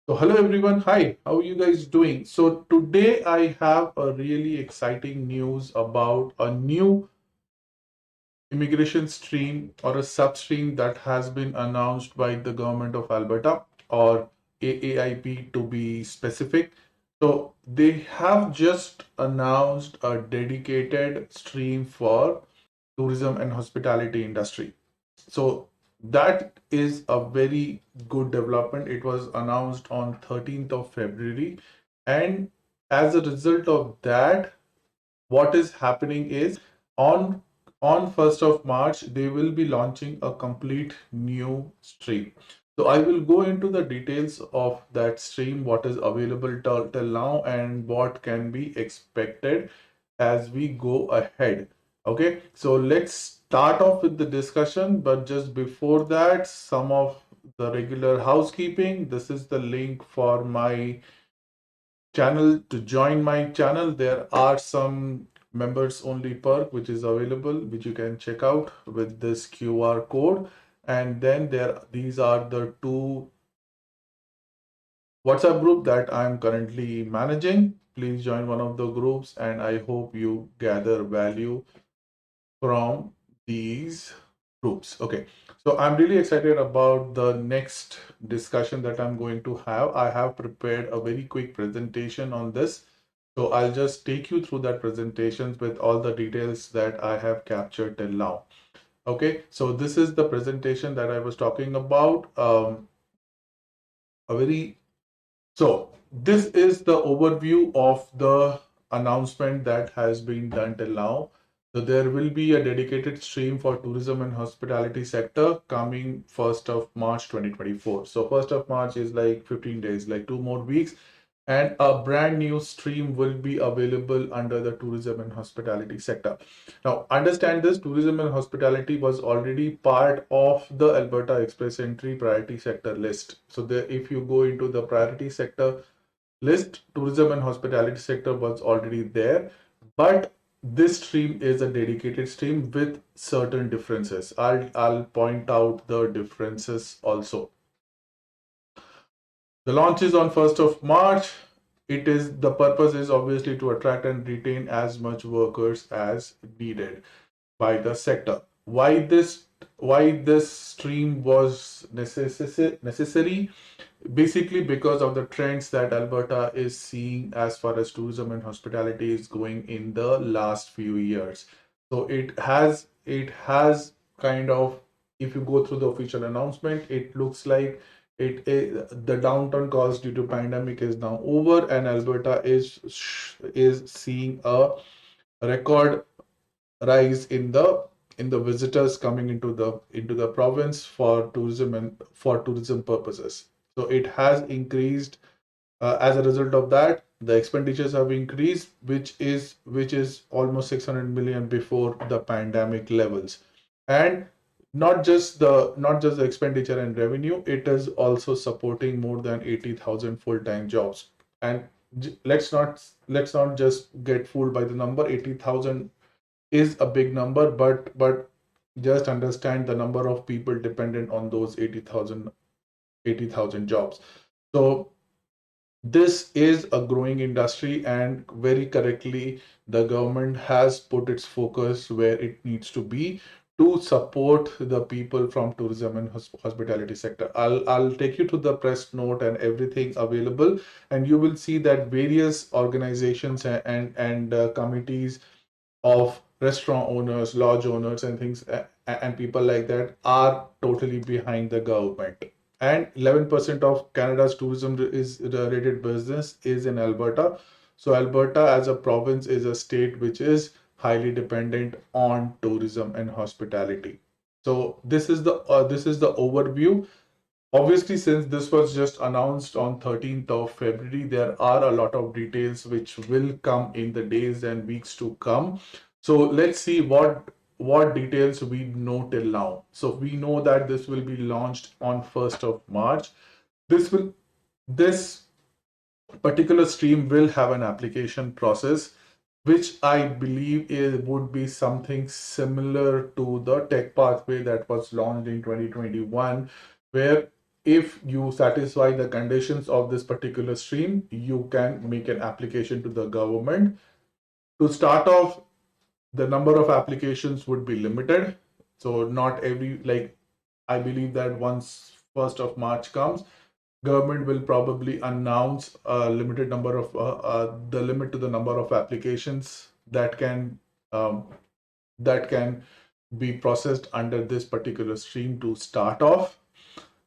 So hello everyone. Hi, how are you guys doing? So today I have a really exciting news about a new immigration stream or a substream that has been announced by the government of Alberta or Aaip to be specific. So they have just announced a dedicated stream for tourism and hospitality industry. So that is a very good development. It was announced on 13th of February. And as a result of that, what is happening is on on 1st of March, they will be launching a complete new stream. So I will go into the details of that stream, what is available till now, and what can be expected as we go ahead. Okay, so let's start off with the discussion, but just before that, some of the regular housekeeping. This is the link for my channel to join my channel. There are some members only perk which is available, which you can check out with this QR code. And then these are the two WhatsApp group that I'm currently managing. Please join one of the groups, and I hope you gather value from these groups. Okay, so I'm really excited about the next discussion that I'm going to have. I have prepared a very quick presentation on this. So I'll just take you through that presentation with all the details that I have captured till now. Okay, so this is the presentation that I was talking about. A very so this is the overview of the announcement that has been done till now. So there will be a dedicated stream for tourism and hospitality sector coming 1st of March 2024. So 1st of March is like 15 days, like 2 more weeks, and a brand new stream will be available under the tourism and hospitality sector. Now, understand this, tourism and hospitality was already part of the Alberta Express Entry priority sector list. So there, if you go into the priority sector list, tourism and hospitality sector was already there, but this stream is a dedicated stream with certain differences. I'll point out the differences also. The launch is on 1st of March. The purpose is obviously to attract and retain as much workers as needed by the sector. Why this stream was necessary? Basically because of the trends that Alberta is seeing as far as tourism and hospitality is going in the last few years. So it has kind of, if you go through the official announcement, it looks like the downturn caused due to pandemic is now over, and Alberta is seeing a record rise in the visitors coming into the province for tourism purposes. So it has increased. As a result of that, the expenditures have increased, which is almost 600 million before the pandemic levels. And not just the expenditure and revenue, it is also supporting more than 80,000 full-time jobs. And let's not just get fooled by the number. 80,000 is a big number, but just understand the number of people dependent on those 80,000 jobs. So this is a growing industry, and very correctly, the government has put its focus where it needs to be to support the people from tourism and hospitality sector. I'll take you to the press note and everything available, and you will see that various organizations and committees of restaurant owners, lodge owners, and things and people like that are totally behind the government. And 11% of Canada's tourism is related business is in Alberta. So Alberta as a province is a state which is highly dependent on tourism and hospitality. So this is the overview. Obviously, since this was just announced on 13th of February, there are a lot of details which will come in the days and weeks to come. So let's see what details we know till now. So we know that this will be launched on 1st of March. This particular stream will have an application process, which I believe would be something similar to the tech pathway that was launched in 2021, where if you satisfy the conditions of this particular stream, you can make an application to the government. To start off, the number of applications would be limited. So not every, like, I believe that once 1st of March comes, government will probably announce a limited number of the limit to the number of applications um, that can be processed under this particular stream to start off.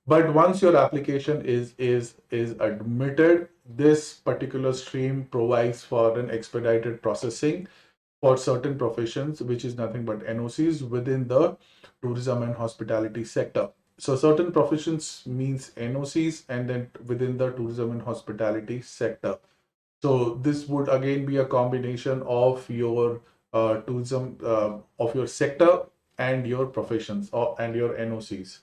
But once your application is admitted, this particular stream provides for an expedited processing for certain professions, which is nothing but NOCs within the tourism and hospitality sector. So certain professions means NOCs, and then within the tourism and hospitality sector. So this would again be a combination of your tourism, of your sector and your professions and your NOCs.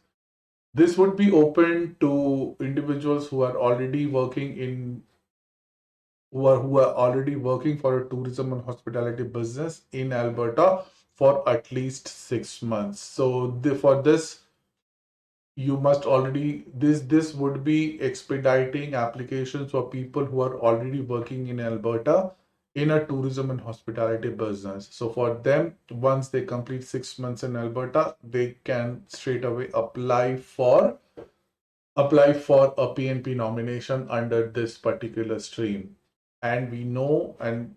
This would be open to individuals who are already working in who are already working for a tourism and hospitality business in Alberta for at least 6 months. So for this, you must already this would be expediting applications for people who are already working in Alberta in a tourism and hospitality business. So for them, once they complete 6 months in Alberta, they can straight away apply for a PNP nomination under this particular stream. And we know, and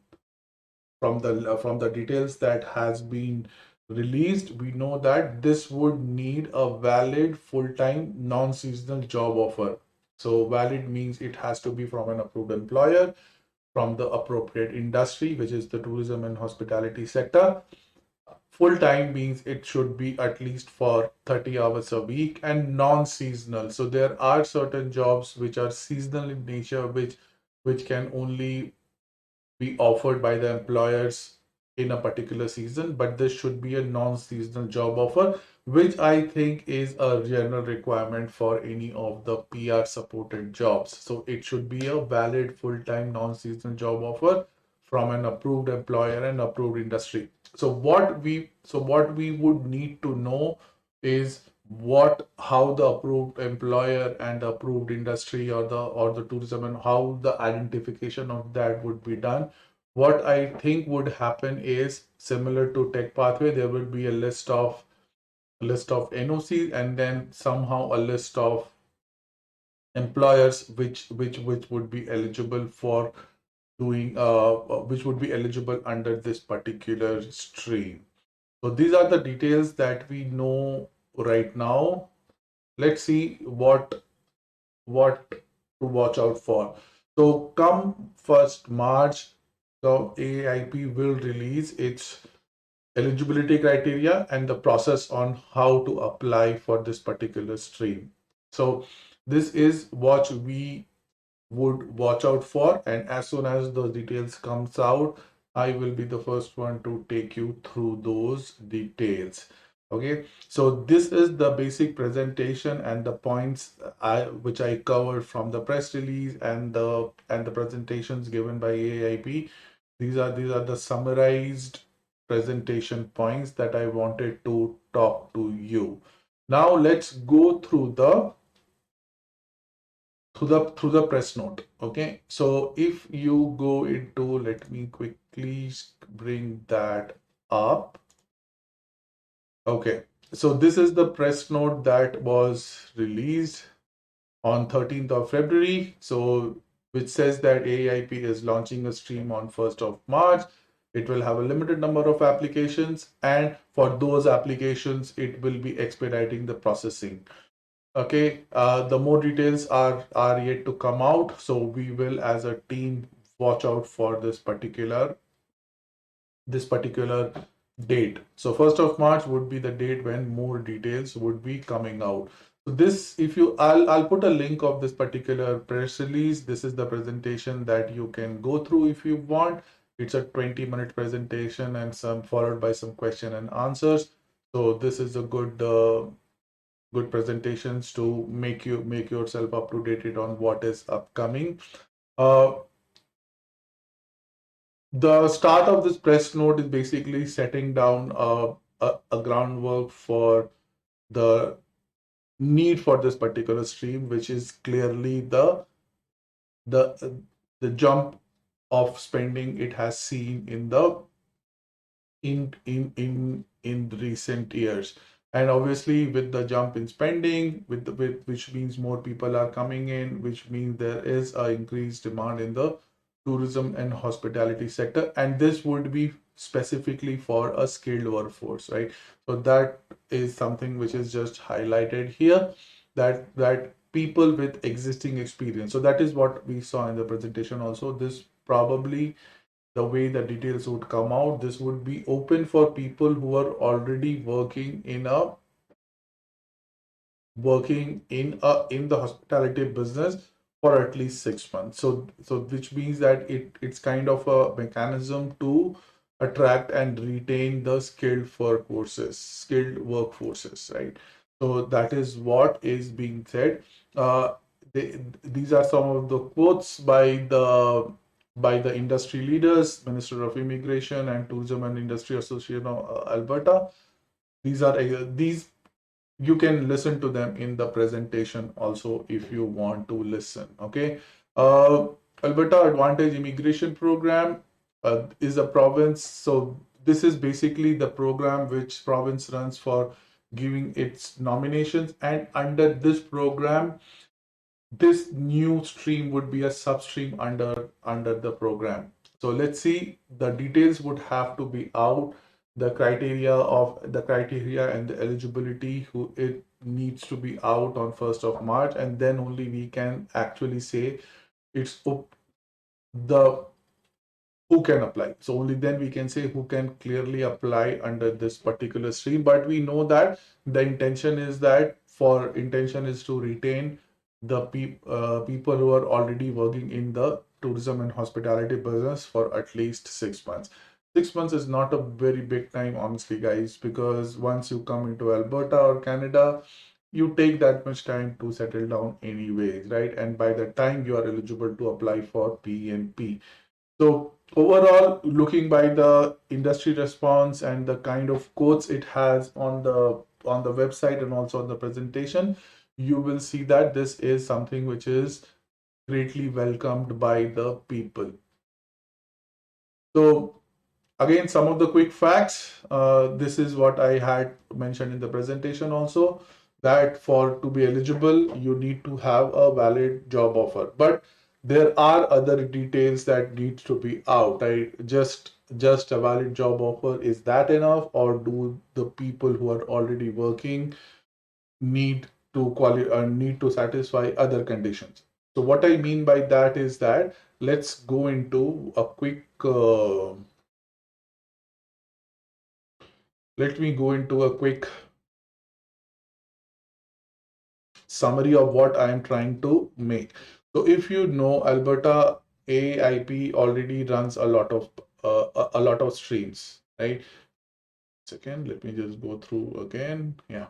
from the details that has been released, we know that this would need a valid full-time non-seasonal job offer. So valid means it has to be from an approved employer, from the appropriate industry, which is the tourism and hospitality sector. Full-time means it should be at least for 30 hours a week, and non-seasonal. So there are certain jobs which are seasonal in nature, which can only be offered by the employers in a particular season, but this should be a non-seasonal job offer, which I think is a general requirement for any of the PR supported jobs. So it should be a valid full-time non-seasonal job offer from an approved employer and approved industry. So what we would need to know is how the approved employer and the approved industry, or the tourism, and how the identification of that would be done. What I think would happen is similar to Tech Pathway. There will be a list of NOC, and then somehow a list of employers which would be eligible for doing which would be eligible under this particular stream. So these are the details that we know right now. Let's see what to watch out for. So come 1st March, the AIP will release its eligibility criteria and the process on how to apply for this particular stream. So this is what we would watch out for, and as soon as those details comes out, I will be the first one to take you through those details. Okay, so this is the basic presentation and the points which I covered from the press release and the presentations given by AIP. These are the summarized presentation points that I wanted to talk to you. Now let's go through the press note. Okay, so if you go into, let me quickly bring that up. Okay, so this is the press note that was released on 13th of February. So which says that AIP is launching a stream on 1st of March. It will have a limited number of applications, and for those applications, it will be expediting the processing. Okay, the more details are yet to come out, so we will, as a team, watch out for this particular date. So 1st of March would be the date when more details would be coming out. So this, if you, I'll put a link of this particular press release. This is the presentation that you can go through if you want. It's a 20-minute presentation and some followed by some question and answers. So this is a good presentations to make yourself up to date on what is upcoming. The start of this press note is basically setting down a groundwork for the need for this particular stream, which is clearly the the jump of spending it has seen in the in recent years. And obviously with the jump in spending, with which means more people are coming in, which means there is a increased demand in the tourism and hospitality sector, and this would be specifically for a skilled workforce, right? So that is something which is just highlighted here, that people with existing experience. So that is what we saw in the presentation also. This probably, the way the details would come out, this would be open for people who are already working in the hospitality business for at least 6 months. So which means that it's kind of a mechanism to attract and retain the skilled workforces, right? So that is what is being said. uh, these are some of the quotes by the industry leaders, Minister of Immigration and Tourism and Industry Association of Alberta. These you can listen to them in the presentation also if you want to listen. Okay. uh, Alberta Advantage Immigration Program is a province. So this is basically the program which province runs for giving its nominations, and under this program, this new stream would be a substream under the program. So let's see, the details would have to be out, the criteria and the eligibility, who it needs to be out on 1st of March, and then only we can actually say it's the who can apply. So only then we can say who can clearly apply under this particular stream. But we know that the intention is to retain the people who are already working in the tourism and hospitality business for at least 6 months. 6 months is not a very big time, honestly, guys, because once you come into Alberta or Canada, you take that much time to settle down anyways, right? And by the time you are eligible to apply for PNP. So overall, looking by the industry response and the kind of quotes it has on the website and also on the presentation, you will see that this is something which is greatly welcomed by the people. So again, some of the quick facts. This is what I had mentioned in the presentation also, that for to be eligible, you need to have a valid job offer. But there are other details that needs to be out. Just a valid job offer, is that enough, or do the people who are already working need to satisfy other conditions? So what I mean by that is that let's go into a quick let me go into a quick summary of what I am trying to make. So if you know, Alberta Aaip already runs a lot of streams, right? Second, let me just go through again. Yeah.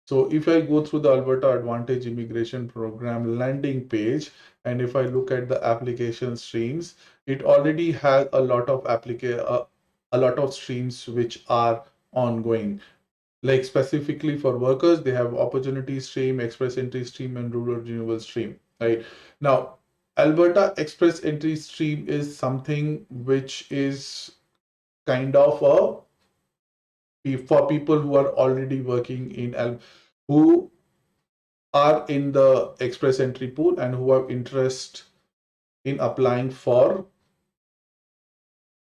So if I go through the Alberta Advantage Immigration Program landing page, and if I look at the application streams, it already has a lot of streams which are ongoing. Like specifically for workers, they have opportunity stream, express entry stream, and rural renewal stream, right? Now, Alberta express entry stream is something which is kind of for people who are already working who are in the express entry pool and who have interest in applying for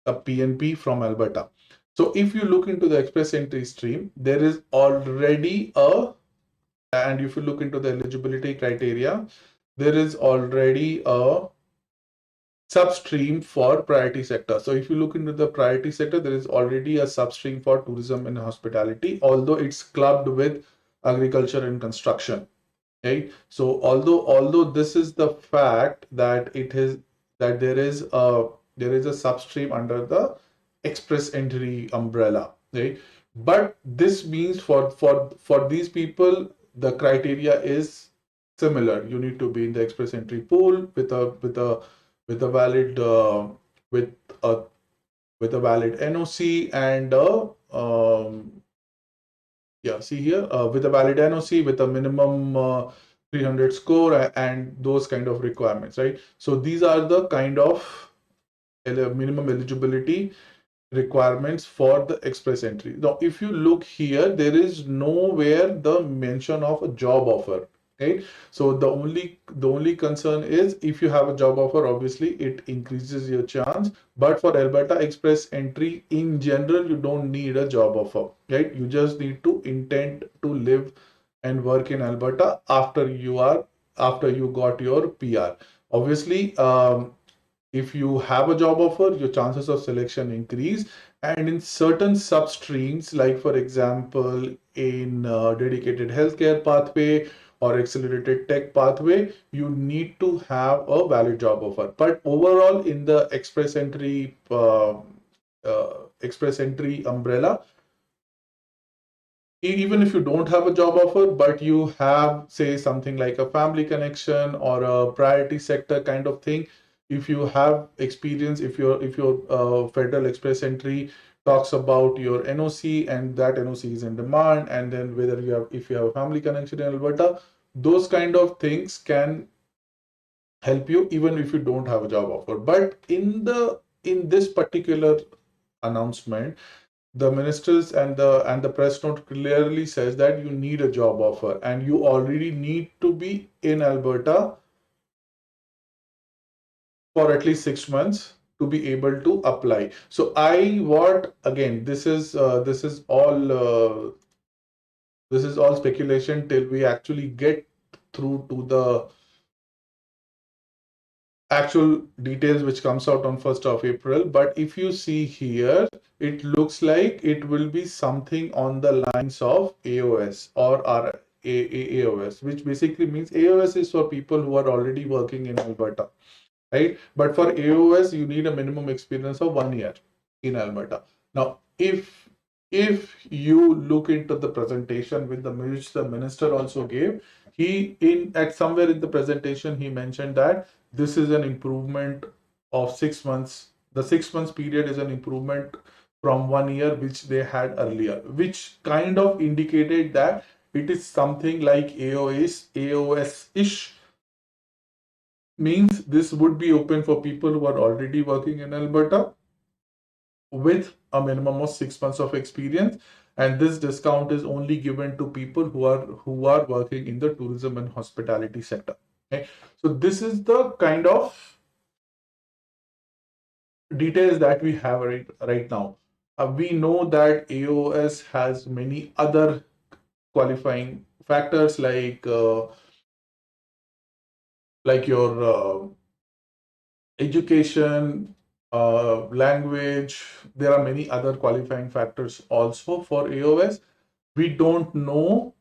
a PNP from Alberta. So if you look into the express entry stream, there is already and if you look into the eligibility criteria, there is already a substream for priority sector. So if you look into the priority sector, there is already a substream for tourism and hospitality, although it's clubbed with agriculture and construction. Right? So although this is the fact that there is a substream under the express entry umbrella, right? But this means for these people, the criteria is similar. You need to be in the express entry pool with a valid with a with a valid NOC and Yeah, see here, with a valid NOC, with a minimum 300 score and those kind of requirements, right? So these are the kind of minimum eligibility requirements for the express entry. Now, if you look here, there is nowhere the mention of a job offer, right? So the only concern is if you have a job offer, obviously it increases your chance. But for Alberta express entry in general, you don't need a job offer, right? You just need to intend to live and work in Alberta after you got your PR. Obviously, if you have a job offer, your chances of selection increase. And in certain substreams, like for example, in dedicated healthcare pathway or accelerated tech pathway, you need to have a valid job offer. But overall, in the express entry umbrella, even if you don't have a job offer, but you have, say, something like a family connection or a priority sector kind of thing, if you have experience, if your Federal Express entry talks about your NOC and that NOC is in demand, and then whether if you have a family connection in Alberta, those kind of things can help you even if you don't have a job offer. But in this particular announcement, the ministers and the press note clearly says that you need a job offer and you already need to be in Alberta for at least 6 months to be able to apply. So what again, this is all speculation till we actually get through to the actual details which comes out on 1st of April. But if you see here, it looks like it will be something on the lines of AOS or AOS, which basically means AOS is for people who are already working in Alberta, right? But for AOS, you need a minimum experience of 1 year in Alberta. Now, if you look into the presentation with which the minister also gave, he in at somewhere in the presentation he mentioned that this is an improvement of 6 months. The 6 months period is an improvement from 1 year which they had earlier, which kind of indicated that it is something like AOS-ish, means this would be open for people who are already working in Alberta with a minimum of 6 months of experience, and this discount is only given to people who are working in the tourism and hospitality sector. Okay, so this is the kind of details that we have right now. We know that AOS has many other qualifying factors like your education, language. There are many other qualifying factors also for AOS. We don't know,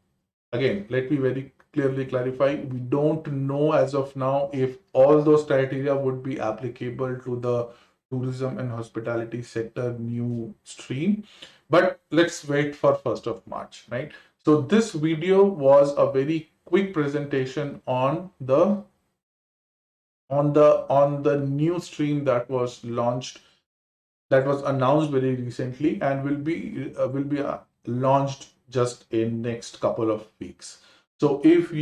again, let me very clearly clarify, we don't know as of now if all those criteria would be applicable to the tourism and hospitality sector new stream. But let's wait for 1st of March, right? So this video was a very quick presentation on the new stream that was launched, that was announced very recently, and will be launched just in next couple of weeks. So if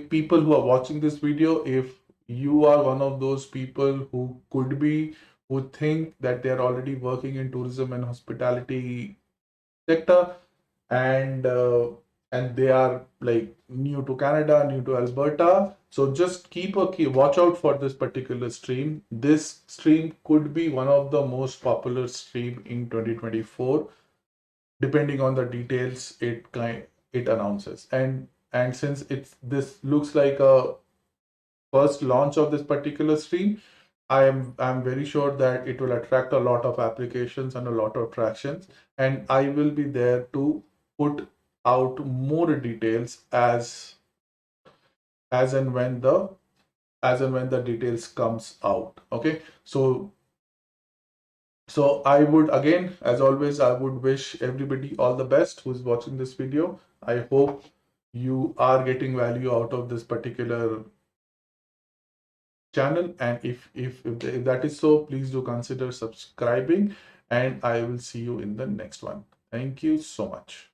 people who are watching this video, if you are one of those people who think that they are already working in tourism and hospitality sector, and they are like new to Canada, new to Alberta. So just keep a key watch out for this particular stream. This stream could be one of the most popular stream in 2024, depending on the details it announces. And since this looks like a first launch of this particular stream, I'm very sure that it will attract a lot of applications and a lot of tractions, and I will be there to put out more details as and when the details comes out. Okay, so I would, again, as always, I would wish everybody all the best who's watching this video. I hope you are getting value out of this particular channel, and if that is so, please do consider subscribing, and I will see you in the next one. Thank you so much.